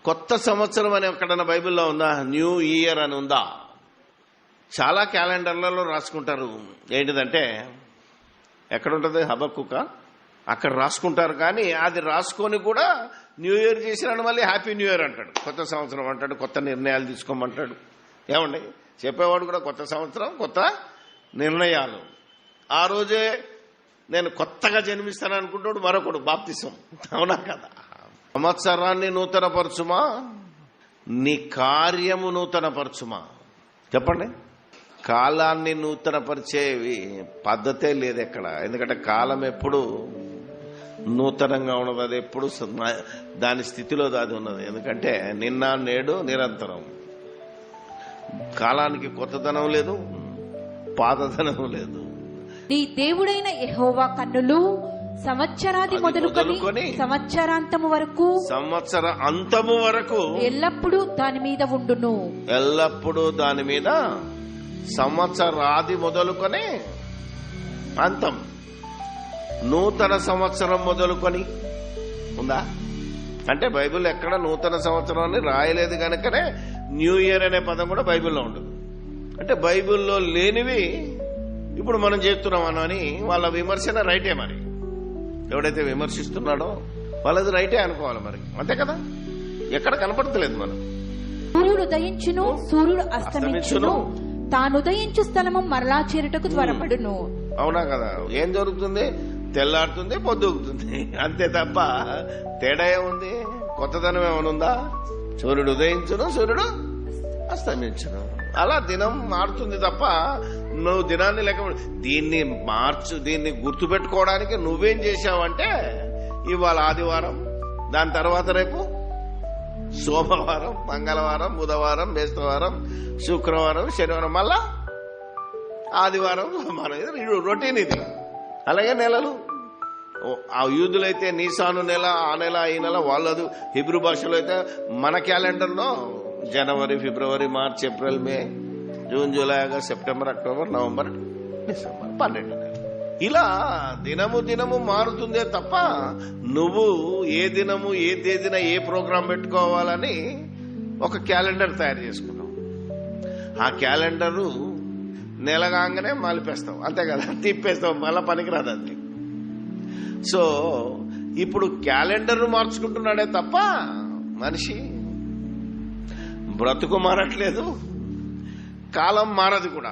కొత్త సంవత్సరం అని ఎక్కడన్నా బైబిల్లో ఉందా? న్యూ ఇయర్ అని ఉందా? చాలా క్యాలెండర్లలో రాసుకుంటారు. ఏంటిదంటే ఎక్కడుంటుంది? హబక్కుక అక్కడ రాసుకుంటారు. కానీ అది రాసుకొని కూడా న్యూ ఇయర్ చేసినాడు, మళ్ళీ హ్యాపీ న్యూ ఇయర్ అంటాడు, కొత్త సంవత్సరం అంటాడు, కొత్త నిర్ణయాలు తీసుకోమంటాడు. ఏమండి చెప్పేవాడు కూడా కొత్త సంవత్సరం కొత్త నిర్ణయాలు. ఆ రోజే నేను కొత్తగా జన్మిస్తాను అనుకుంటాడు మరొకడు, బాప్తిసం. అవునా కదా? సంవత్సరాన్ని నూతనపరచుమా, నీ కార్యము నూతనపరచుమా. చెప్పండి. కాలాన్ని నూతనపరిచే పద్ధతే లేదు ఎక్కడ. ఎందుకంటే కాలం ఎప్పుడు నూతనంగా ఉన్నది, అది ఎప్పుడు దాని స్థితిలో అది ఉన్నది. ఎందుకంటే నిన్న నేడు నిరంతరం. కాలానికి కొత్తదనం లేదు, పాతదనం లేదు. నీ దేవుడైన యెహోవా కన్నులు సంవత్సరాది మొదలుకొని సంవత్సరాంతము వరకు, సంవత్సర అంతము వరకు ఎల్లప్పుడూ దాని మీద ఉండును. ఎల్లప్పుడూ దాని మీద, సంవత్సరాది మొదలుకొని అంతం. నూతన సంవత్సరం మొదలుకొని ఉందా అంటే బైబిల్ ఎక్కడ నూతన సంవత్సరం అని రాయలేదు కనుకనే న్యూ ఇయర్ అనే పదం కూడా బైబిల్లో ఉండదు. అంటే బైబిల్లో లేనివి ఇప్పుడు మనం చేస్తున్నాం అని వాళ్ళ విమర్శన రైటే. మరి ఎవడైతే విమర్శిస్తున్నాడో వాళ్ళది రైటే అనుకోవాలి. మరి అంతే కదా, ఎక్కడ కనపడతలేదు. మనం సూర్యుడు ఉదయించును, సూర్యుడు అస్తమించును, తాను ఉదయించు స్థలము మరలా చేరుటకు త్వరపడును. అవునా కదా? ఏం జరుగుతుంది? తెల్లారుతుంది, పొద్దుగుతుంది, అంతే తప్ప తేడా ఏముంది? కొత్తదనం ఏమనుందా? సూర్యుడు ఉదయించును, సూర్యుడు అస్తమించును, అలా దినం మారుతుంది తప్ప నువ్వు దినాన్ని లెక్క. దీన్ని గుర్తుపెట్టుకోవడానికి నువ్వేం చేశావంటే ఇవాళ ఆదివారం, దాని తర్వాత రేపు సోమవారం, మంగళవారం, బుధవారం, బేస్తవారం, శుక్రవారం, శనివారం, మళ్ళా ఆదివారం, సోమవారం. ఇది రొటీన్. ఇది అలాగే నెలలు. ఆ యూదులైతే నీసాను నెల, ఆ నెల, ఈ నెల. వాళ్ళదు హిబ్రూ భాషలో అయితే మన క్యాలెండర్లో జనవరి, ఫిబ్రవరి, March, April, May, June, July, August, September, October, November, December, 12 నెలలు. ఇలా దినము దినము మారుతుందే తప్ప నువ్వు ఏ దినము ఏ తేదీన ఏ ప్రోగ్రాం పెట్టుకోవాలని ఒక క్యాలెండర్ తయారు చేసుకున్నావు. ఆ క్యాలెండరు నెలగానే మాలిపేస్తావు, అంతే కదా, తిప్పేస్తావు, మళ్ళా పనికిరాదు అది. సో ఇప్పుడు క్యాలెండర్ మార్చుకుంటున్నాడే తప్ప మనిషి బ్రతుకు మారట్లేదు, కాలం మారదు కూడా.